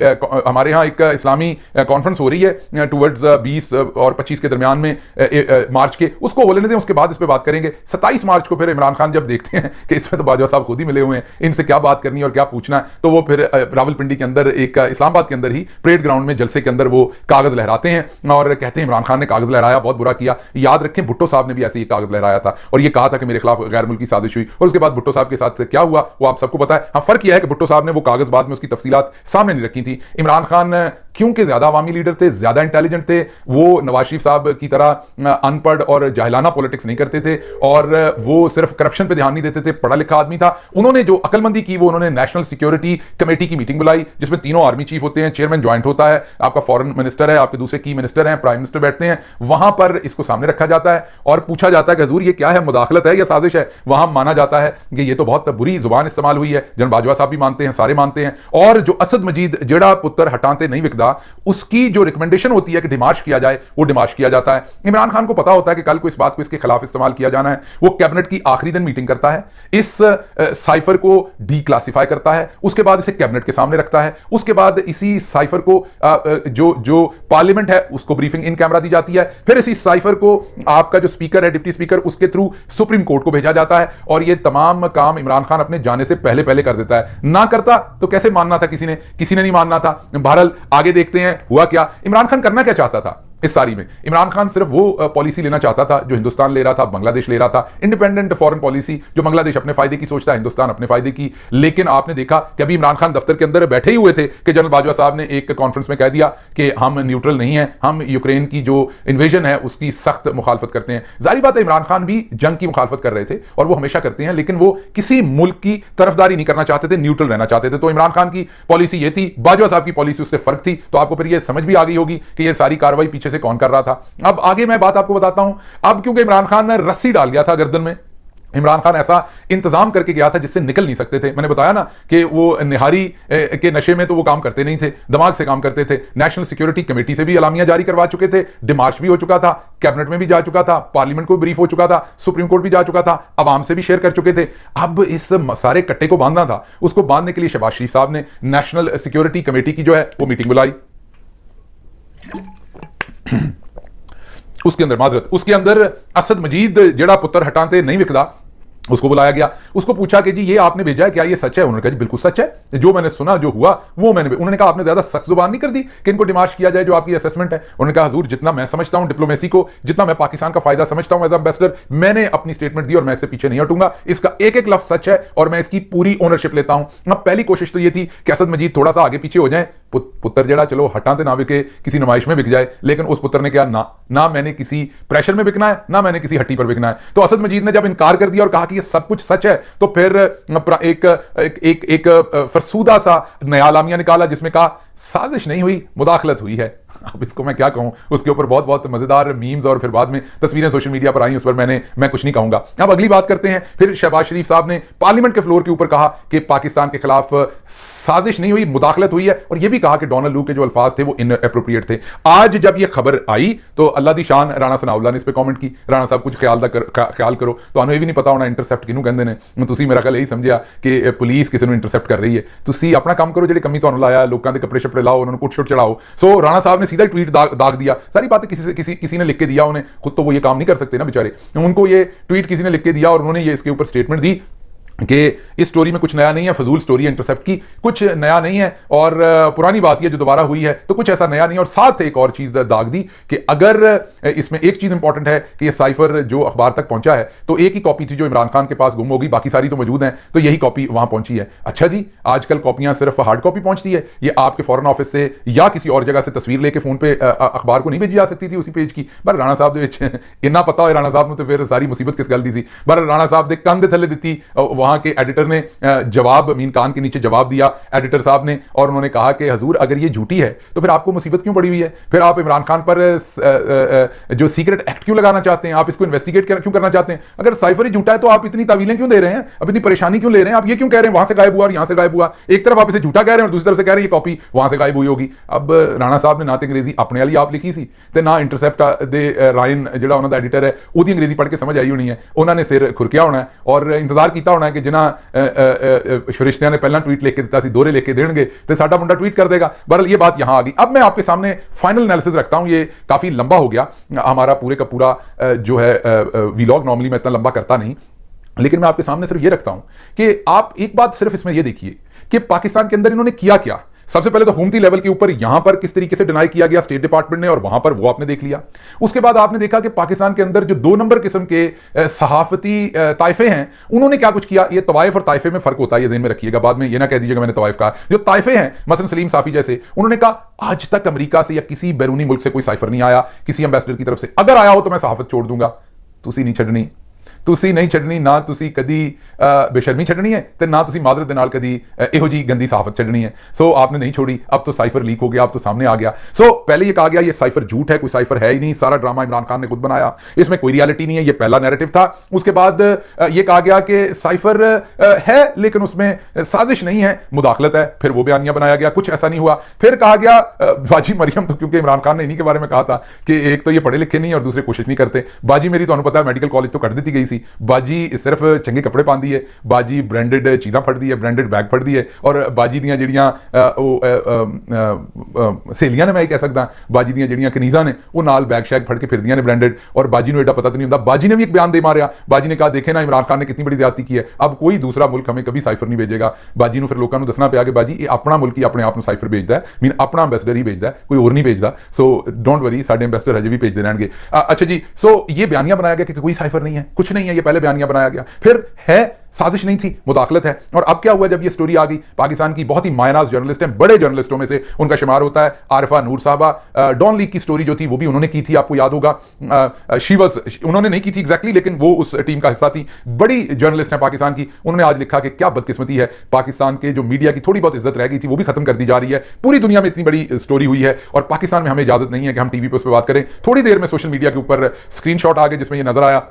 हमारे यहाँ एक इस्लामी कॉन्फ्रेंस कॉन्फ्रेंस हो रही है टुवर्ड्स 20 और 25 के दरमियान में मार्च के, उसको हो लेने दें, उसके बाद इस पर बात करेंगे। 27 मार्च को फिर इमरान खान जब देखते हैं कि इसमें तो बाजवा साहब खुद ही मिले हुए हैं, इनसे क्या बात करनी है और क्या पूछना है, तो वो फिर रावलपिंडी के अंदर एक इस्लामाबाद के अंदर ही परेड ग्राउंड में जलसे के अंदर वो कागज लहराते हैं और कहते हैं इमरान खान ने कागज लहराया, बहुत बुरा किया। याद रखें भुट्टो साहब ने भी ऐसे ही कागज लहराया था और ये कहा था कि मेरे खिलाफ गैर मुल्की साजिश हुई, और उसके बाद भुट्टो साहब के साथ क्या हुआ वो आप सबको पता है। हाँ, फर्क यह है कि भुट्टो साहब ने वो कागज बाद में उसकी तफसीलात सामने नहीं रखी थी। इमरान खान क्योंकि ज्यादा अवामी लीडर थे, ज्यादा इंटेलिजेंट थे, वो नवाज शरीफ साहब की तरह अनपढ़ और जाहिलाना पॉलिटिक्स नहीं करते थे और वो सिर्फ करप्शन पे ध्यान नहीं देते थे, पढ़ा लिखा आदमी था। उन्होंने जो अकलमंदी की वो उन्होंने नेशनल सिक्योरिटी कमेटी की मीटिंग बुलाई जिसमें तीनों आर्मी चीफ होते हैं, चेयरमैन ज्वाइंट होता है, आपका फॉरेन मिनिस्टर है, आपके दूसरे की मिनिस्टर हैं, प्राइम मिनिस्टर बैठते हैं, वहां पर इसको सामने रखा जाता है और पूछा जाता है कि हजूर ये क्या है, मुदाखलत है या साजिश है। वहां माना जाता है कि ये तो बहुत बुरी जुबान इस्तेमाल हुई है, जनरल बाजवा साहब भी मानते हैं, सारे मानते हैं, और जो असद मजीद जेड़ा पुत्र हटाते नहीं विकदा उसकी जो रिकमेंडेशन होती है कि डिमार्श किया जाए वो डिमार्श किया जाता है। इमरान खान को पता होता है कि कल को इस बात को इसके खिलाफ इस्तेमाल किया जाना है। वो कैबिनेट की आखिरी दिन मीटिंग करता है, इस साइफर को डी क्लासिफाई करता है, उसके बाद इसे कैबिनेट के सामने रखता है, उसके बाद इसी साइफर को जो पार्लियामेंट है उसको ब्रीफिंग इन कैमरा दी जाती है, फिर इसी साइफर को आपका जो स्पीकर है, डिप्टी स्पीकर, उसके थ्रू सुप्रीम कोर्ट को भेजा जाता है और ये तमाम काम इमरान खान अपने जाने से पहले पहले कर देता है। ना करता तो कैसे मानना था, किसी ने नहीं मानना था। बहरहाल आगे देखते हैं हुआ क्या। इमरान खान करना क्या चाहता था इस सारी में? इमरान खान सिर्फ वो पॉलिसी लेना चाहता था जो हिंदुस्तान ले रहा था, बांग्लादेश ले रहा था, इंडिपेंडेंट फॉरेन पॉलिसी, जो बांग्लादेश अपने फायदे की सोचता है, हिंदुस्तान अपने फायदे की। लेकिन आपने देखा कि अभी इमरान खान दफ्तर के अंदर बैठे ही हुए थे कि जनरल बाजवा साहब ने एक कॉन्फ्रेंस में कह दिया कि हम न्यूट्रल नहीं है, हम यूक्रेन की जो इन्वेजन है उसकी सख्त मुखालफत करते हैं। जाहिर बात है इमरान खान भी जंग की मुखालफत कर रहे थे और वो हमेशा करते हैं, लेकिन वो किसी मुल्क की तरफदारी नहीं करना चाहते थे, न्यूट्रल रहना चाहते थे। तो इमरान खान की पॉलिसी ये थी, बाजवा साहब की पॉलिसी उससे फर्क थी। तो आपको फिर ये समझ भी आ गई होगी कि ये सारी कार्रवाई पीछे से कौन कर रहा था। अब आगे मैं बात आपको बताता हूं। अब क्योंकि इमरान खान ने रस्सी डाल गया था गर्दन में, इमरान खान ऐसा इंतजाम करके गया था जिससे निकल नहीं सकते थे। मैंने बताया ना कि वो निहारी के नशे में तो वो काम करते नहीं थे, दिमाग से काम करते थे। नेशनल सिक्योरिटी कमेटी से भी अलामिया जारी करवा चुके थे, डिमार्च भी हो चुका था, कैबिनेट में भी जा चुका था, पार्लियामेंट को ब्रीफ हो चुका था, सुप्रीम कोर्ट भी जा चुका था, अवाम से भी शेयर कर चुके थे। अब इस सारे कट्टे को बांधना था। उसको बांधने के लिए शहबाज शरीफ साहब ने नेशनल सिक्योरिटी कमेटी की जो है वो मीटिंग बुलाई। उसके अंदर असद मजीद जेड़ा पुत्र हटाते नहीं विकदा उसको बुलाया गया। उसको पूछा कि जी ये आपने भेजा है, क्या ये सच है? उन्होंने कहा जी बिल्कुल सच है, जो मैंने सुना जो हुआ वो मैंने। उन्होंने कहा आपने ज्यादा सख्त जुबान नहीं कर दी कि इनको डिमार्च किया जाए, जो आपकी असेसमेंट है? उन्होंने कहा हुजूर जितना मैं समझता हूं डिप्लोमेसी को, जितना मैं पाकिस्तान का फायदा समझता हूं एज एम्बेसडर, मैंने अपनी स्टेटमेंट दी और मैं इससे पीछे नहीं हटूंगा। इसका एक एक लफ्ज सच है और मैं इसकी पूरी ओनरशिप लेता हूं। अब पहली कोशिश तो ये थी कि असद मजीद थोड़ा सा आगे पीछे हो जाए, पुत्र जड़ा चलो हटाते ना बिके, किसी नुमाइश में बिक जाए। लेकिन उस पुत्र ने क्या, ना मैंने किसी प्रेशर में बिकना है, ना मैंने किसी हट्टी पर बिकना है। तो असद मजीद ने जब इनकार कर दिया और कहा कि ये सब कुछ सच है, तो फिर एक फरसूदा सा नया अलामिया निकाला जिसमें कहा साजिश नहीं हुई, मुदाखलत हुई है। अब इसको मैं क्या कहूं, उसके ऊपर बहुत बहुत मजेदार मीम्स और फिर बाद में तस्वीरें सोशल मीडिया पर आई, उस पर मैं कुछ नहीं कहूंगा। अब अगली बात करते हैं। फिर शहबाज शरीफ साहब ने पार्लियामेंट के फ्लोर के ऊपर कहा कि पाकिस्तान के खिलाफ साजिश नहीं हुई, मुदाखलत हुई है, और यह भी कहा कि डोनाल्ड लू के जो अल्फाज थे वो इनएप्रोप्रिएट थे। आज जब यह खबर आई तो अल्लाह दी शान राणा सनाउल्लाह ने इस पर कमेंट की, राणा साहब कुछ ख्याल करो। तो हमें भी नहीं पता होना इंटरसेप्ट किनू कहते हैं, तुसी मेरा ख्याल यही समझिया कि पुलिस किसी ने इंटरसेप्ट कर रही है। तुसी अपना काम करो, ਜਿਹੜੀ कमी ਤੁਹਾਨੂੰ लाया लोगों के कपड़े शपड़े लाओ, उन्होंने कुट शुट चढ़ाओ। सो राणा साहब ने सीधा ट्वीट दाग दिया। सारी बातें किसी ने लिख के दिया, उन्हें खुद तो वो ये काम नहीं कर सकते ना बेचारे, उनको ये ट्वीट किसी ने लिख के दिया और उन्होंने ये इसके ऊपर स्टेटमेंट दी कि इस स्टोरी में कुछ नया नहीं है, फजूल स्टोरी है इंटरसेप्ट की, कुछ नया नहीं है और पुरानी बात यह जो दोबारा हुई है तो कुछ ऐसा नया नहीं है। और साथ एक और चीज दाग दी कि अगर इसमें एक चीज इंपॉर्टेंट है कि यह साइफर जो अखबार तक पहुंचा है तो एक ही कॉपी थी जो इमरान खान के पास गुम होगी, बाकी सारी तो मौजूद है, तो यही कॉपी वहां पहुंची है। अच्छा जी, आजकल कॉपियां सिर्फ हार्ड कॉपी पहुंचती है, ये आपके फॉरेन ऑफिस से या किसी और जगह से तस्वीर लेके फोन पे अखबार को नहीं भेजी जा सकती थी उसी पेज की? पर राणा साहब इन्ना पता हो राणा साहब ने तो फिर सारी मुसीबत किस गल दी सी। पर राणा साहब ने कंध थले दी, वहां के एडिटर ने जवाब मीन कान के नीचे जवाब दिया एडिटर साहब ने, और उन्होंने कहा कि हजूर अगर ये झूठी है तो फिर आपको मुसीबत क्यों पड़ी हुई है? फिर आप इमरान खान पर जो सीक्रेट एक्ट क्यों लगाना चाहते हैं? आप इसको इन्वेस्टिगेट क्यों करना चाहते हैं? अगर साइफर ही झूठा है तो आप इतनी तावीलें क्यों दे रहे हैं? अब इतनी परेशानी क्यों ले रहे हैं? आप ये क्यों कह रहे हैं वहां से गायब हुआ और यहां से गायब हुआ? एक तरफ आप इसे झूठा कह रहे हैं और दूसरी तरफ से कह रहे हैं ये कॉपी वहां से गायब हुई होगी। अब राणा साहब ने ना तो अंग्रेजी अपने वाली आप लिखी सी ते ना इंटरसेप्ट दे रायन जिहड़ा उन्होंने एडिटर है ਉਹਦੀ अंग्रेजी पढ़ के समझ आई होनी है। उन्होंने सिर खुरकिया होना है और इंतजार किया होना है कि कि जिन्हें ਸ਼ਰਿਸ਼ਤਿਆਂ ਨੇ ਪਹਿਲਾਂ ट्वीट लिख के दिता सी दोहरे लिख के देंगे तो साडा मुंडा ट्वीट कर देगा। बहरहाल ये बात यहां आ गई। अब मैं आपके सामने फाइनल एनालिसिस रखता हूं, ये काफी लंबा हो गया हमारा पूरे का पूरा जो है व्लॉग, नॉर्मली मैं इतना लंबा करता नहीं, लेकिन मैं आपके सामने सिर्फ ये रखता हूं कि आप एक बात सिर्फ इसमें ये देखिए कि पाकिस्तान के अंदर इन्होंने किया क्या। सबसे पहले तो हुकूमती लेवल के ऊपर यहां पर किस तरीके से डिनाई किया गया स्टेट डिपार्टमेंट ने, और वहां पर वो आपने देख लिया। उसके बाद आपने देखा कि पाकिस्तान के अंदर जो 2 नंबर किस्म के सहाफती ताइफे हैं, उन्होंने क्या कुछ किया। ये तवाइफ और ताइफे में फर्क होता है, ये ज़हन में रखिएगा, बाद में ये ना कह दीजिएगा मैंने तवाइफ कहा। जो ताइफे हैं मसलन सलीम साफी जैसे, उन्होंने कहा आज तक अमेरिका से या किसी बैरूनी मुल्क से कोई साइफर नहीं आया किसी एम्बेसडर की तरफ से, अगर आया हो तो मैं सहाफत छोड़ दूंगा। तुसी नहीं छड़नी, तुसी नहीं छड़नी, ना तुसी कदी बेशर्मी छड़नी है ते ना तुसी माजरत दे नाल कदी इहो जी गंदी सहाफत छड़नी है। सो आपने नहीं छोड़ी, अब तो साइफर लीक हो गया, अब तो सामने आ गया। सो पहले ये कहा गया ये साइफर झूठ है, कोई साइफर है ही नहीं, सारा ड्रामा इमरान खान ने खुद बनाया, इसमें कोई रियलिटी नहीं है, ये पहला नैरेटिव था। उसके बाद ये कहा गया कि साइफर है लेकिन उसमें साजिश नहीं है, मुदाखलत है, फिर वो बयानिया बनाया गया, कुछ ऐसा नहीं हुआ। फिर कहा गया बाजी मरियम, तो क्योंकि इमरान खान ने इन्हीं के बारे में कहा था कि एक तो ये पढ़े लिखे नहीं और दूसरे कोशिश नहीं करते। बाजी मेरी तो पता है मेडिकल कॉलेज तो कर दी गई सी, बाजी सिर्फ चंगे कपड़े पाती है, बाजी ब्रांडेड चीज़ां फड़ती है, ब्रांडेड बैग फड़ती है, और बाजी दियां जिहड़ियां सहेलियां ने, मैं कह सकदा बाजी दियां जिहड़ियां कनीज़ां ने वो नाल बैग शैग फड़ के फिरदियां ने ब्रांडेड, और बाजी नूं एडा पता तो नहीं हुंदा। बाजी ने भी एक बयान दे मारिया, बाजी ने कहा देखे ना इमरान खान ने कितनी बड़ी ज्यादती की है, अब कोई दूसरा मुल्क हमें कभी साइफर नहीं भेजेगा। बाजी नूं फिर लोगों को दसना पिया कि बाजी ये अपना मुल्क ही अपने आप नूं साइफर भेजदा है, मीन अपना अंबैसडर ही भेजदा है, कोई और नहीं भेजदा। सो डोंट वरी, साडे अंबैसडर हजे भी भेजदे रहणगे। अच्छा जी, सो ये बयानिया बनाया गया कि कोई साइफर नहीं है, कुछ नहीं है, ये पहले बयानिया बनाया गया। फिर है साजिश नहीं थी, मुदाखलत है। और अब क्या हुआ जब ये स्टोरी आ गई, पाकिस्तान की बहुत ही मायनाज जर्नलिस्ट हैं, बड़े जर्नलिस्टों में से उनका शुमार होता है आरिफा नूर साहबा। डॉन लीग की स्टोरी जो थी वो भी उन्होंने की थी, आपको याद होगा। उन्होंने नहीं की थी एग्जैक्टली, लेकिन वो उस टीम का हिस्सा थी, बड़ी जर्नलिस्ट है पाकिस्तान की। उन्होंने आज लिखा कि क्या बदकिस्मती है, पाकिस्तान के जो मीडिया की थोड़ी बहुत इज्जत रह गई थी वो भी खत्म कर दी जा रही है। पूरी दुनिया में इतनी बड़ी स्टोरी हुई है और पाकिस्तान में हमें इजाजत नहीं है कि हम टीवी पर उस पर बात करें। थोड़ी देर में सोशल मीडिया के ऊपर स्क्रीनशॉट आ गए जिसमें यह नजर आया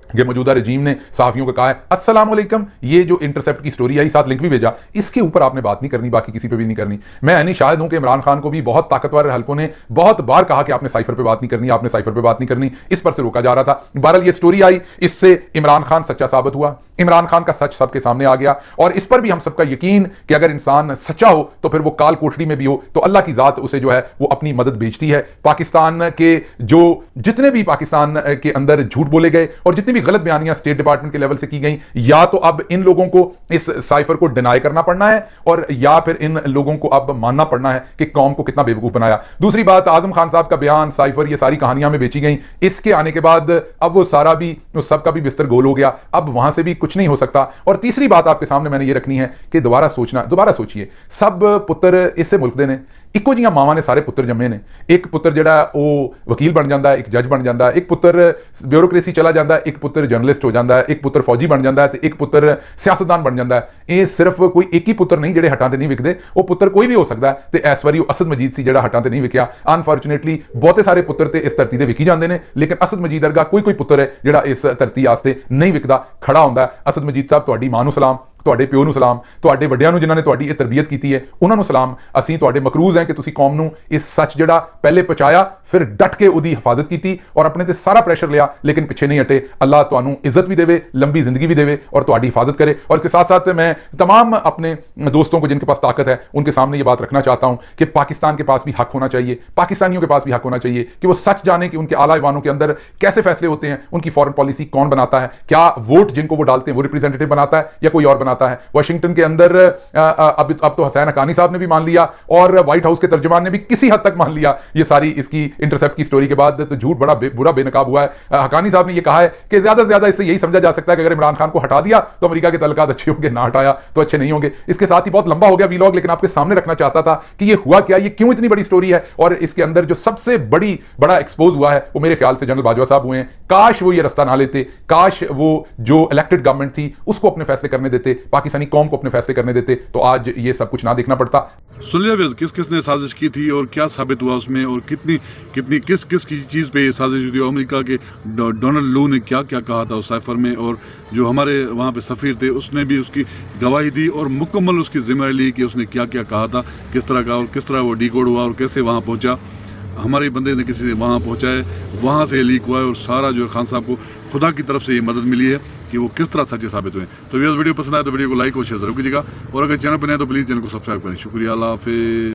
कि मौजूदा रजीम ने सहाफियों को कहा है अस्सलाम वालेकुम, ये जो इंटरसेप्ट की स्टोरी आई, साथ लिंक भी भेजा, इसके ऊपर आपने बात नहीं करनी, बाकी किसी पे भी नहीं करनी। मैं यानी शायद हूं कि इमरान खान को भी बहुत ताकतवर हलकों ने बहुत बार कहा कि आपने साइफर पे बात नहीं करनी, आपने साइफर पे बात नहीं करनी, इस पर से रोका जा रहा था। बहरहाल ये स्टोरी आई, इससे इमरान खान सच्चा साबित हुआ, इमरान खान का सच सबके सामने आ गया। और इस पर भी हम सबका यकीन कि अगर इंसान सच्चा हो तो फिर वो काल कोठरी में भी हो तो अल्लाह की जात उसे जो है वो अपनी मदद भेजती है। पाकिस्तान के जो जितने भी पाकिस्तान के अंदर झूठ बोले गए और जितनी भी गलत बयानियां स्टेट डिपार्टमेंट के लेवल से की गई, या तो अब इन लोगों को इस साइफर को डिनाई करना पड़ना है और या फिर इन लोगों को अब मानना पड़ना है कि कौम को कितना बेवकूफ बनाया। दूसरी बात, आजम खान साहब का बयान, साइफर, ये सारी कहानियां में बेची गई। इसके आने के बाद अब वो सारा भी उस सबका भी बिस्तर गोल हो गया, अब वहां से भी कुछ नहीं हो सकता। और तीसरी बात आपके सामने मैंने ये रखनी है कि दोबारा सोचिए, सब पुत्र इससे मुल्क दे ने, इको जियां मावां ने सारे पुत्र जम्मे ने। एक पुत्र जिहड़ा वो वकील बन जाता है, एक जज बन जाता है, एक पुत्र ब्यूरोक्रेसी चला जाता है, एक पुत्र जर्नलिस्ट हो जाता है, एक पुत्र फौजी बन जाता है, तो एक पुत्र सियासतदान बन जाता है। ये सिर्फ कोई एक ही पुत्र नहीं जिहड़े हटां ते नहीं विकदे, वो पुत्र कोई भी हो सकता है। तो इस वारी असद मजीद सी जिहड़ा हटां ते नहीं विकिया। अनफॉर्चुनेटली बहुते सारे पुत्र ते इस धरती ते विकी जाते हैं, लेकिन असद मजीद वर्गा कोई पुत्र है जिहड़ा इस धरती वास्ते नहीं विकदा, खड़ा होंदा है। असद मजीद साहब तुहाडी मां नूं सलाम, ਤੁਹਾਡੇ ਪਿਓ ਨੂੰ ਸਲਾਮ, ਤੁਹਾਡੇ ਵੱਡਿਆਂ ਨੂੰ ਜਿਨ੍ਹਾਂ ਨੇ ਤੁਹਾਡੀ ਇਹ ਤਰਬੀਅਤ ਕੀਤੀ ਹੈ ਉਹਨਾਂ ਨੂੰ ਸਲਾਮ। ਅਸੀਂ ਤੁਹਾਡੇ ਮਕਰੂਜ਼ ਹਾਂ ਕਿ ਤੁਸੀਂ ਕੌਮ ਨੂੰ ਇਸ ਸੱਚ ਜਿਹੜਾ ਪਹਿਲੇ ਪਹੁੰਚਾਇਆ, ਫਿਰ ਡਟ ਕੇ ਉਹਦੀ ਹਿਫਾਜ਼ਤ ਕੀਤੀ और अपने ते सारा प्रेशर लिया, लेकिन पीछे नहीं हटे। अल्लाह तुहानू इज्जत भी देवे, लंबी जिंदगी भी देवे और तुहाडी हिफाजत करे। और इसके साथ साथ मैं तमाम अपने दोस्तों को जिनके पास ताकत है उनके सामने ये बात रखना चाहता हूं कि पाकिस्तान के पास भी हक होना चाहिए, पाकिस्तानियों के पास भी हक होना चाहिए कि वो सच जाने कि उनके आला ईवानों के अंदर कैसे फैसले होते हैं, उनकी फॉरेन पॉलिसी कौन बनाता है, क्या वोट जिनको वो डालते हैं वो रिप्रेजेंटेटिव बनाता है या कोई और बनाता है। वाशिंगटन के अंदर अब तो हसैन हकानी साहब ने भी मान लिया और व्हाइट हाउस के तर्जुमान ने भी किसी हद तक मान लिया ये सारी इसकी इंटरसेप्ट की स्टोरी के बाद। तो झूठ बड़ा बुरा बेनकाब हुआ है। हकानी साहब ने यह कहा है कि ज्यादा से ज्यादा इससे यही समझा जा सकता है कि अगर इमरान खान को हटा दिया तो अमेरिका के तल्लुकात अच्छे होंगे, ना हटाया तो अच्छे नहीं होंगे। इसके साथ ही बहुत लंबा हो गया वीलॉग, लेकिन आपके सामने रखना चाहता था कि ये हुआ क्या, ये क्यों इतनी बड़ी स्टोरी है। और इसके अंदर जो सबसे बड़ा एक्सपोज हुआ है वो मेरे ख्याल से जनरल बाजवा साहब हुए हैं। काश वो ये रास्ता ना लेते, काश वो जो इलेक्टेड गवर्नमेंट थी उसको अपने फैसले करने देते, पाकिस्तानी कौम को अपने फैसले करने देते, तो आज ये सब कुछ ना देखना पड़ता। सुन लिया किस किसने साजिश की थी और क्या साबित हुआ उसमें, और कितनी किस की चीज़ पे ये साजिश हुई थी। अमेरिका के डोनाल्ड लू ने क्या क्या कहा था उस साइफर में, और जो हमारे वहाँ पे सफ़ीर थे उसने भी उसकी गवाही दी और मुकम्मल उसकी जिम्मेदारी ली कि उसने क्या क्या कहा था, किस तरह का, और किस तरह वो डिकोड हुआ और कैसे वहाँ पहुँचा। हमारे बंदे ने किसी से वहाँ पहुँचा है, वहाँ से लीक हुआ है और सारा जो है खान साहब को खुदा की तरफ से ये मदद मिली है। कि वो किस तरह सच्चे साबित हुए। तो वीडियो पसंद आए तो वीडियो को लाइक और शेयर जरूर कीजिएगा, और अगर चैनल पर नए तो प्लीज़ चैनल को सब्सक्राइब करें। शुक्रिया, अल्लाह हाफिज़।